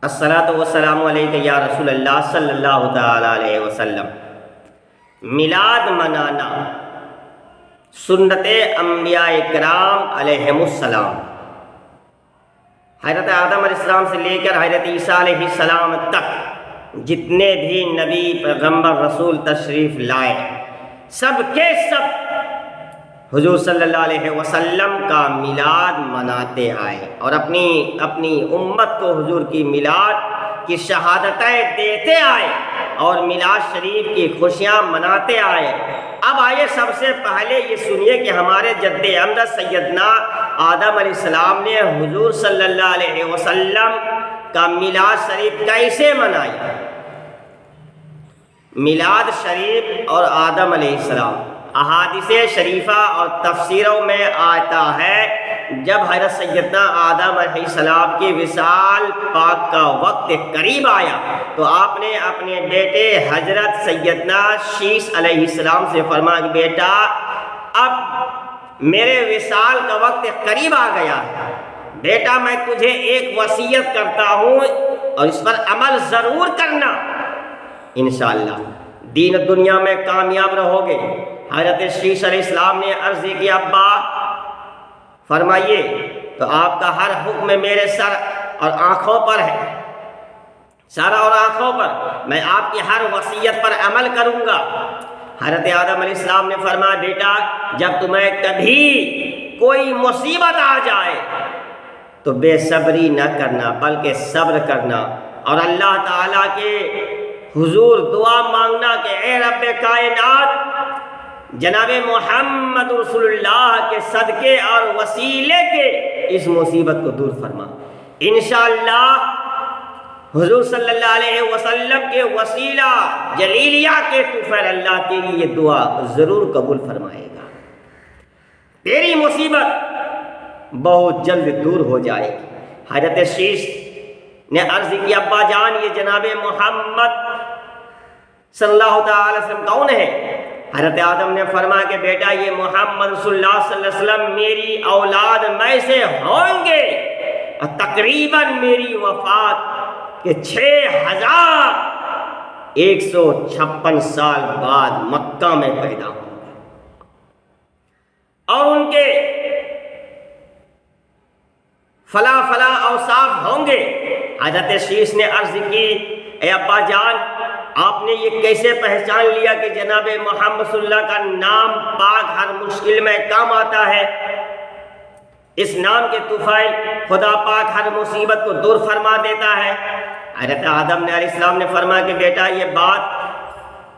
الصلاۃ والسلام علیک یا رسول اللہ صلی اللہ تعالی علیہ وسلم۔ میلاد منانا سنت انبیاء کرام علیہم السلام، حضرت آدم علیہ السلام سے لے کر حضرت عیسیٰ علیہ السلام تک جتنے بھی نبی پیغمبر رسول تشریف لائے سب کے سب حضور صلی اللہ علیہ وسلم کا میلاد مناتے آئے اور اپنی امت کو حضور کی میلاد کی شہادتیں دیتے آئے اور میلاد شریف کی خوشیاں مناتے آئے۔ اب آئیے سب سے پہلے یہ سنیے کہ ہمارے جد امجد سیدنا آدم علیہ السلام نے حضور صلی اللہ علیہ وسلم کا میلاد شریف کیسے منایا۔ میلاد شریف اور آدم علیہ السلام احادیث شریفہ اور تفسیروں میں آتا ہے، جب حضرت سیدنا آدم علیہ السلام کی وصال پاک کا وقت قریب آیا تو آپ نے اپنے بیٹے حضرت سیدنا شیش علیہ السلام سے فرمایا کہ بیٹا اب میرے وصال کا وقت قریب آ گیا ہے، بیٹا میں تجھے ایک وصیت کرتا ہوں اور اس پر عمل ضرور کرنا، انشاءاللہ دین دنیا میں کامیاب رہو گے۔ حضرت شیش علیہ السلام نے عرض کی ابا فرمائیے، تو آپ کا ہر حکم میرے سر اور آنکھوں پر ہے، سر اور آنکھوں پر، میں آپ کی ہر وصیت پر عمل کروں گا۔ حضرت آدم علیہ السلام نے فرمایا بیٹا جب تمہیں کبھی کوئی مصیبت آ جائے تو بے صبری نہ کرنا بلکہ صبر کرنا اور اللہ تعالیٰ کے حضور دعا مانگنا کہ اے رب کائنات جناب محمد رسول اللہ کے صدقے اور وسیلے کے اس مصیبت کو دور فرما۔ انشاءاللہ حضور صلی اللہ علیہ وسلم کے وسیلہ جلیلیہ کے طفیل اللہ تیری یہ دعا ضرور قبول فرمائے گا، تیری مصیبت بہت جلد دور ہو جائے گی۔ حضرت شیش نے عرض کی ابا جان یہ جناب محمد صلی اللہ تعالی وسلم کون ہے؟ حضرت آدم نے فرمایا کہ بیٹا یہ محمد رسول اللہ صلی اللہ علیہ وسلم میری اولاد میں سے ہوں گے اور تقریباً میری وفات کے 6156 سال بعد مکہ میں پیدا ہوں گے اور ان کے فلا اوصاف ہوں گے۔ حضرت شیش نے عرض کی اے ابا جان آپ نے یہ کیسے پہچان لیا کہ جناب محمد صلی اللہ کا نام پاک ہر مشکل میں کام آتا ہے، اس نام کے طفیل خدا پاک ہر مصیبت کو دور فرما دیتا ہے؟ حضرت آدم علیہ السلام نے فرمایا کہ بیٹا یہ بات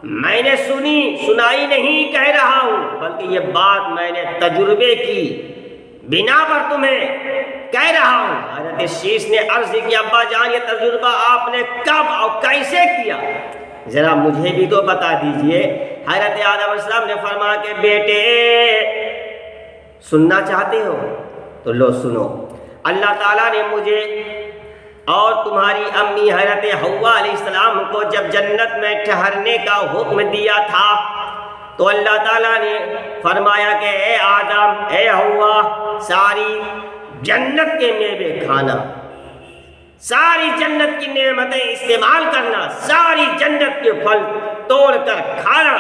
میں نے سنائی نہیں کہہ رہا ہوں بلکہ یہ بات میں نے تجربے کی بنا پر تمہیں کہہ رہا ہوں۔ حضرت شیش نے عرض کی ابا جان یہ تجربہ آپ نے کب اور کیسے کیا، ذرا مجھے بھی تو بتا دیجئے۔ حضرت آدم علیہ السلام نے فرمایا کہ بیٹے سننا چاہتے ہو تو لو سنو، اللہ تعالیٰ نے مجھے اور تمہاری امی حضرت حوا علیہ السلام کو جب جنت میں ٹھہرنے کا حکم دیا تھا تو اللہ تعالیٰ نے فرمایا کہ اے آدم اے حوا ساری جنت کے میوے کھانا، ساری جنت کی نعمتیں استعمال کرنا، ساری جنت کے پھل توڑ کر کھانا،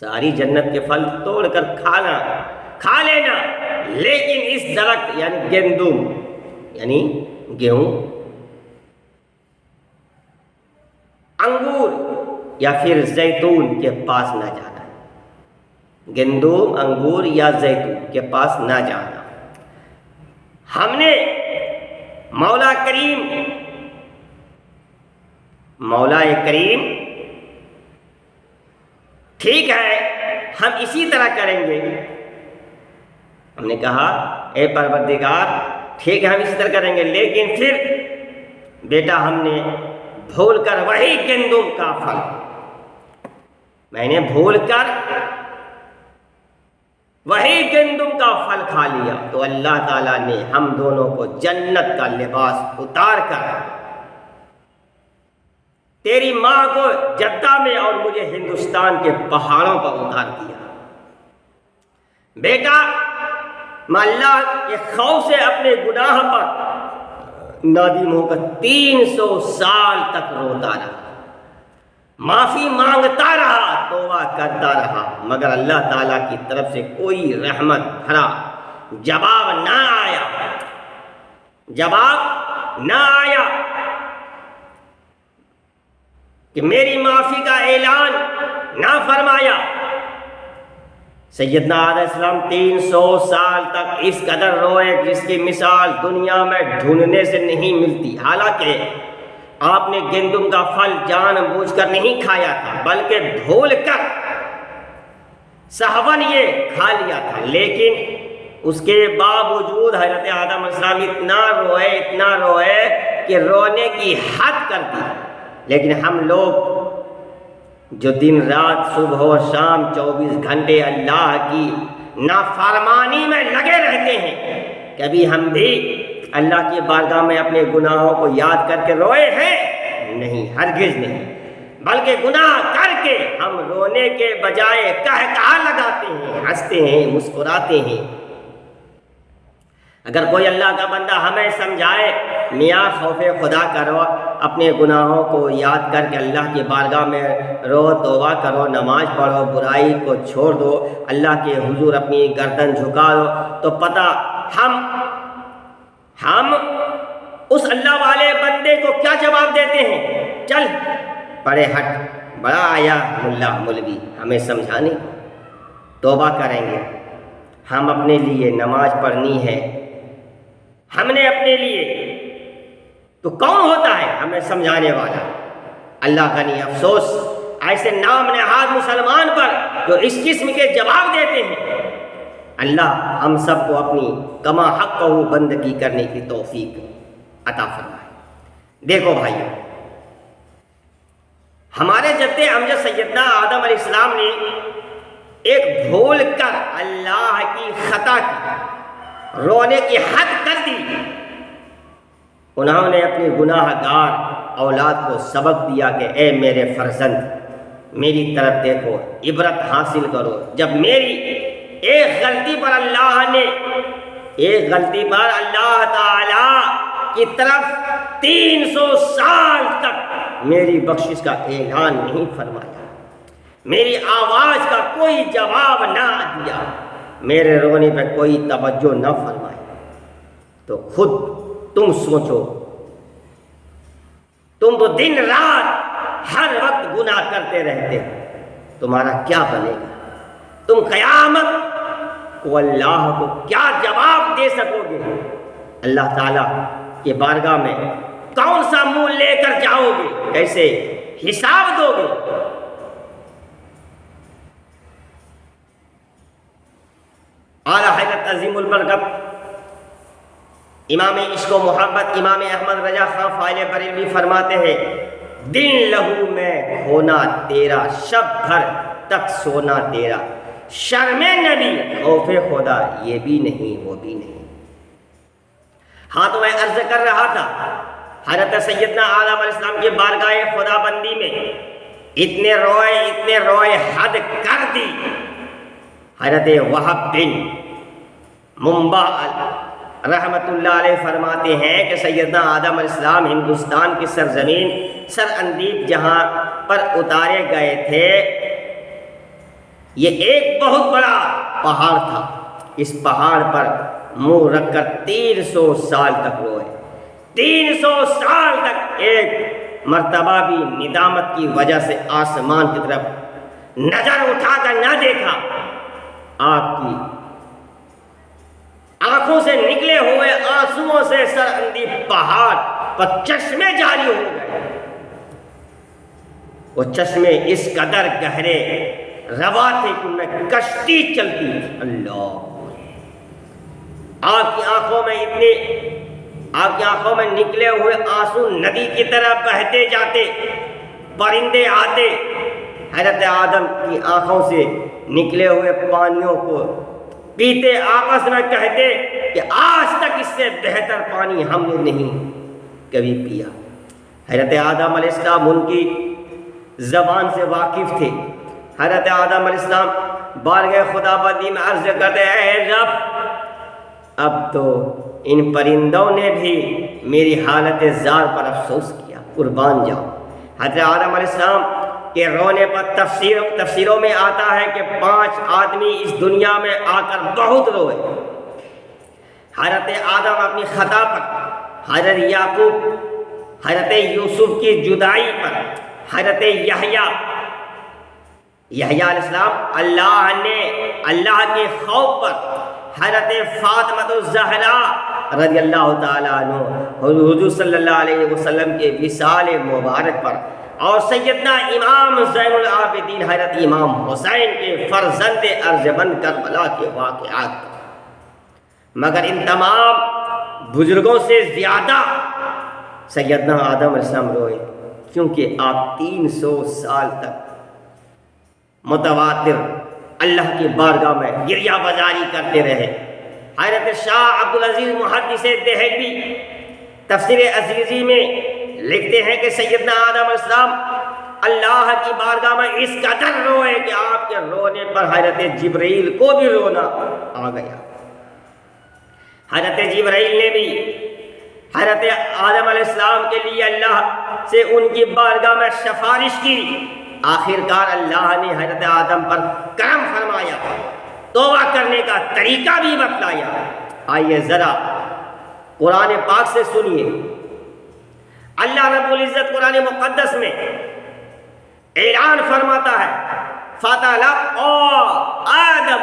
ساری جنت کے پھل توڑ کر کھا لینا، لیکن اس درخت یعنی گندم یعنی گیہوں، انگور یا پھر زیتون کے پاس نہ جانا، گندم انگور یا زیتون کے پاس نہ جانا۔ ہم نے مولا کریم ٹھیک ہے ہم اسی طرح کریں گے۔ ہم نے کہا اے پروردگار ٹھیک ہے ہم اسی طرح کریں گے، لیکن پھر بیٹا ہم نے بھول کر وہی گندم کا پھل میں نے بھول کر وہی گندم کا پھل کھا لیا تو اللہ تعالیٰ نے ہم دونوں کو جنت کا لباس اتار کر تیری ماں کو جدہ میں اور مجھے ہندوستان کے پہاڑوں پر اتار دیا۔ بیٹا میں اللہ کے خوف سے اپنے گناہ پر نادم ہو کر 300 سال تک روتا رہا، معافی مانگتا رہا، توبہ کرتا رہا، مگر اللہ تعالیٰ کی طرف سے کوئی رحمت بھرا جواب نہ آیا، جواب نہ آیا کہ میری معافی کا اعلان نہ فرمایا۔ سیدنا آدم علیہ السلام 300 سال تک اس قدر روئے جس کی مثال دنیا میں ڈھونڈنے سے نہیں ملتی۔ حالانکہ آپ نے گندم کا پھل جان بوجھ کر نہیں کھایا تھا، بلکہ بھول کر سہون یہ کھا لیا تھا، لیکن اس کے باوجود حضرت آدم علیہ السلام اتنا روئے کہ رونے کی حد کر دی۔ لیکن ہم لوگ جو دن رات صبح و شام 24 گھنٹے اللہ کی نافرمانی میں لگے رہتے ہیں، کبھی ہم بھی اللہ کی بارگاہ میں اپنے گناہوں کو یاد کر کے روئے ہیں؟ نہیں، ہرگز نہیں، بلکہ گناہ کر کے ہم رونے کے بجائے قہقہا لگاتے ہیں، ہنستے ہیں، مسکراتے ہیں۔ اگر کوئی اللہ کا بندہ ہمیں سمجھائے میاں خوف خدا کرو، اپنے گناہوں کو یاد کر کے اللہ کی بارگاہ میں رو، توبہ کرو، نماز پڑھو، برائی کو چھوڑ دو، اللہ کے حضور اپنی گردن جھکا دو، تو پتہ ہم اس اللہ والے بندے کو کیا جواب دیتے ہیں؟ چل پڑے ہٹ، بڑا آیا ملا مولوی ہمیں سمجھانے، توبہ کریں گے، ہم اپنے لیے نماز پڑھنی ہے، ہم نے اپنے لیے، تو کون ہوتا ہے ہمیں سمجھانے والا؟ اللہ کا نہیں، افسوس ایسے نام نہاد مسلمان پر جو اس قسم کے جواب دیتے ہیں۔ اللہ ہم سب کو اپنی کما حق بندگی کرنے کی توفیق عطا فرمائے۔ دیکھو بھائیو، ہمارے جد امجد سیدنا آدم علیہ السلام نے ایک بھول کر اللہ کی خطا کی، رونے کی حد کر دی۔ انہوں نے اپنی گناہ گار اولاد کو سبق دیا کہ اے میرے فرزند، میری طرف دیکھو، عبرت حاصل کرو۔ جب میری ایک غلطی پر اللہ تعالی کی طرف 300 سال تک میری بخشش کا اعلان نہیں فرمایا، میری آواز کا کوئی جواب نہ دیا، میرے رونے پہ کوئی توجہ نہ فرمائی، تو خود تم سوچو، تم تو دن رات ہر وقت گناہ کرتے رہتے ہو، تمہارا کیا بنے گا؟ تم قیامت کو اللہ کو کیا جواب دے سکو گے؟ اللہ تعالیٰ کے بارگاہ میں کون سا منہ لے کر جاؤ گے؟ کیسے حساب دو گے؟ اعلیٰ حضرت عظیم البرکت امام عشق و محبت امام احمد رضا خان فاضل بریلوی فرماتے ہیں، دن لہو میں کھونا تیرا، شب بھر تک سونا تیرا، شرم نبی خوف خدا یہ بھی نہیں وہ بھی نہیں۔ ہاں تو میں عرض کر رہا تھا، حضرت سیدنا آدم علیہ السلام کی بارگاہ خدا بندی میں اتنے روئے حد کر دی۔ حضرت وہب بن منبع رحمت اللہ علیہ فرماتے ہیں کہ سیدنا آدم علیہ السلام ہندوستان کی سرزمین سر اندیب جہاں پر اتارے گئے تھے، یہ ایک بہت بڑا پہاڑ تھا، اس پہاڑ پر منہ رکھ کر 300 سال تک روئے، 300 سال تک ایک مرتبہ بھی ندامت کی وجہ سے آسمان کی طرف نظر اٹھا کر نہ دیکھا۔ آپ کی آنکھوں سے نکلے ہوئے آنسوؤں سے سر اندیب پہاڑ پر چشمے جاری ہو گئے، وہ چشمے اس قدر گہرے روا تھے کہ ان میں کشتی چلتی تھی۔ اللہ، آپ کی آنکھوں میں نکلے ہوئے آنسو ندی کی طرح بہتے جاتے، پرندے آتے حضرت آدم کی آنکھوں سے نکلے ہوئے پانیوں کو پیتے، آپس میں کہتے کہ آج تک اس سے بہتر پانی ہم نے نہیں کبھی پیا۔ حضرت آدم علیہ السلام ان کی زبان سے واقف تھے۔ حضرت آدم علیہ السلام بارگاہ خدا بندی میں عرض کرتے ہیں، اے رب اب تو ان پرندوں نے بھی میری حالت زار پر افسوس کیا، قربان جاؤ۔ حضرت آدم علیہ السلام کے رونے پر تفسیروں میں آتا ہے کہ 5 آدمی اس دنیا میں آ کر بہت روئے۔ حضرت آدم اپنی خطا پر، حضرت یعقوب حضرت یوسف کی جدائی پر، حضرت یحییٰ علیہ السلام اللہ کے خوف پر، حضرت فاطمہ الزہرا رضی اللہ تعالیٰ عنہ حضور صلی اللہ علیہ وسلم کے وصال مبارک پر، اور سیدنا امام زین العابدین حضرت امام حسین کے فرزند ارجمند کربلا کے واقعات پر۔ مگر ان تمام بزرگوں سے زیادہ سیدنا آدم علیہ السلام روئے، کیونکہ آپ 300 سال تک متواتر اللہ کی بارگاہ میں گریہ بازاری کرتے رہے۔ حضرت شاہ عبدالعزیز محدث دہلوی تفسیر عزیزی میں لکھتے ہیں کہ سیدنا آدم علیہ السلام اللہ کی بارگاہ میں اس قدر روئے کہ آپ کے رونے پر حضرت جبرائیل کو بھی رونا آ گیا۔ حضرت جبرائیل نے بھی حضرت آدم علیہ السلام کے لیے اللہ سے ان کی بارگاہ میں سفارش کی۔ آخرکار اللہ نے حضرت آدم پر کرم فرمایا، توبہ کرنے کا طریقہ بھی بتلایا۔ آئیے ذرا قرآن پاک سے سنیے، اللہ رب العزت قرآن مقدس میں اعلان فرماتا ہے فَتَلَقَّىٰ آدَمُ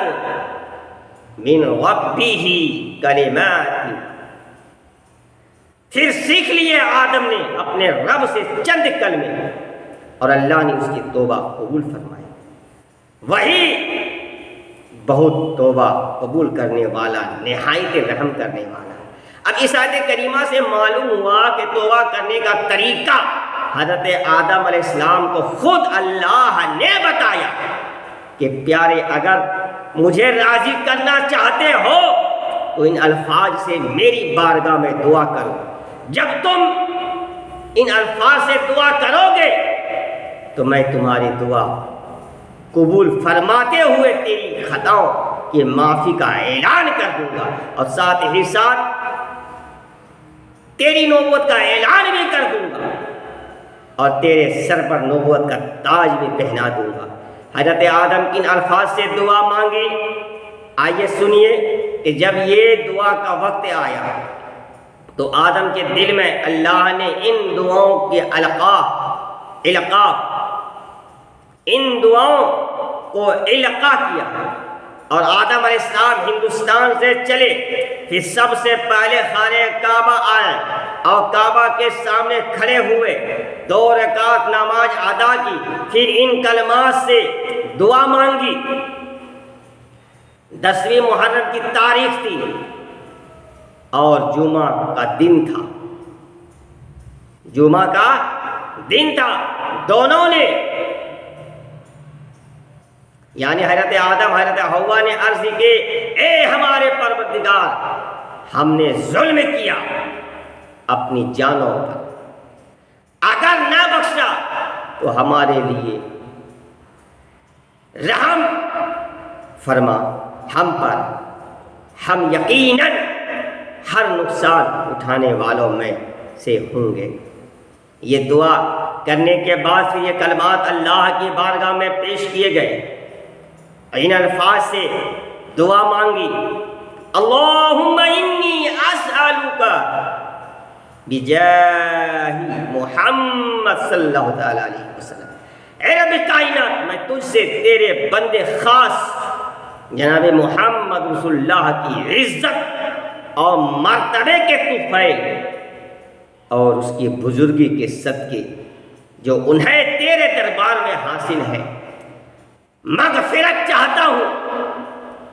مِنْ رَبِّهِ کلمات، پھر سیکھ لیے آدم نے اپنے رب سے چند کلمے، اور اللہ نے اس کی توبہ قبول فرمائی۔ وہی بہت توبہ قبول کرنے والا، نہایت رحم کرنے والا۔ اب اس آیت کریمہ سے معلوم ہوا کہ توبہ کرنے کا طریقہ حضرت آدم علیہ السلام کو خود اللہ نے بتایا کہ پیارے، اگر مجھے راضی کرنا چاہتے ہو تو ان الفاظ سے میری بارگاہ میں دعا کرو۔ جب تم ان الفاظ سے دعا کرو گے تو میں تمہاری دعا قبول فرماتے ہوئے تیری خطاؤں کی معافی کا اعلان کر دوں گا، اور ساتھ ہی ساتھ تیری نبوت کا اعلان بھی کر دوں گا، اور تیرے سر پر نبوت کا تاج بھی پہنا دوں گا۔ حضرت آدم کن الفاظ سے دعا مانگی؟ آئیے سنیے کہ جب یہ دعا کا وقت آیا تو آدم کے دل میں اللہ نے ان دعاؤں کے ان دعاؤں کو القاء کیا، اور آدم علیہ السلام ہندوستان سے چلے، پھر سب سے پہلے خانہ کعبہ آئے اور کعبہ کے سامنے کھڑے ہوئے، 2 رکعت نماز ادا کی، پھر ان کلمات سے دعا مانگی۔ 10ویں محرم کی تاریخ تھی اور جمعہ کا دن تھا، دونوں نے یعنی حضرت آدم حضرت حوا نے عرض کی، اے ہمارے پروردگار، ہم نے ظلم کیا اپنی جانوں پر، اگر نہ بخشا تو ہمارے لیے رحم فرما ہم پر، ہم یقیناً ہر نقصان اٹھانے والوں میں سے ہوں گے۔ یہ دعا کرنے کے بعد پھر یہ کلمات اللہ کی بارگاہ میں پیش کیے گئے، ان الفاظ سے دعا مانگی، اللہم انی اسألک بجاہ محمد صلی اللہ تعالیٰ علیہ وسلم، اے رب کائنات، میں تجھ سے تیرے بندے خاص جناب محمد رسول اللہ کی عزت اور مرتبے کے طفیل اور اس کی بزرگی کے صدقے جو انہیں تیرے دربار میں حاصل ہے، مغفرت چاہتا ہوں۔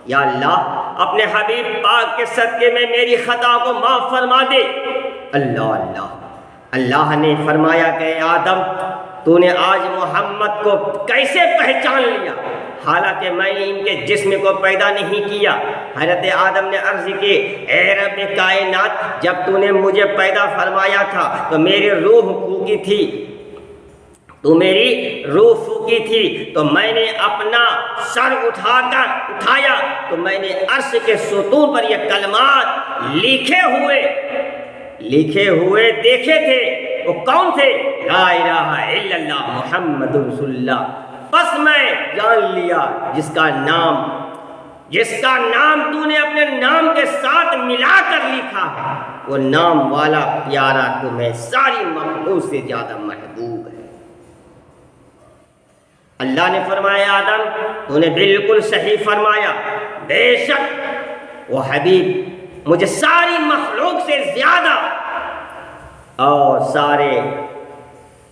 یا اللہ، اپنے حبیب پاک کے صدقے میں میری خطا کو معاف فرما دے۔ اللہ نے فرمایا کہ اے آدم، تو نے آج محمد کو کیسے پہچان لیا، حالانکہ میں نے ان کے جسم کو پیدا نہیں کیا۔ حضرت آدم نے عرض کی، اے رب کائنات، جب تو نے مجھے پیدا فرمایا تھا تو میری روح پھوکی تھی، تو میری روح پھونکی تھی تو میں نے اپنا سر اٹھایا تو میں نے عرش کے ستون پر یہ کلمات لکھے ہوئے دیکھے تھے۔ وہ کون تھے؟ لا الہ الا اللہ محمد رسول اللہ۔ بس میں جان لیا جس کا نام تو نے اپنے نام کے ساتھ ملا کر لکھا ہے، وہ نام والا پیارا تمہیں ساری مخلوق سے زیادہ محبوب ہے۔ اللہ نے فرمایا آدم تو نے بالکل صحیح فرمایا، بے شک وہ حبیب مجھے ساری مخلوق سے زیادہ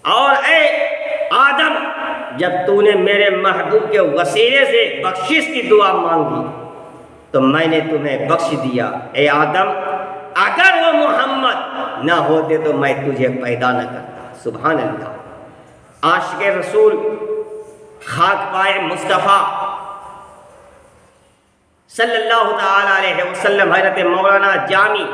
اور اے آدم جب تو نے میرے محبوب کے وسیلے سے بخشش کی دعا مانگی تو میں نے تمہیں بخش دیا۔ اے آدم اگر وہ محمد نہ ہوتے تو میں تجھے پیدا نہ کرتا۔ سبحان اللہ۔ عاشق رسول خاک پائے مصطفیٰ صلی اللہ تعالی علیہ وسلم حضرت مولانا جامی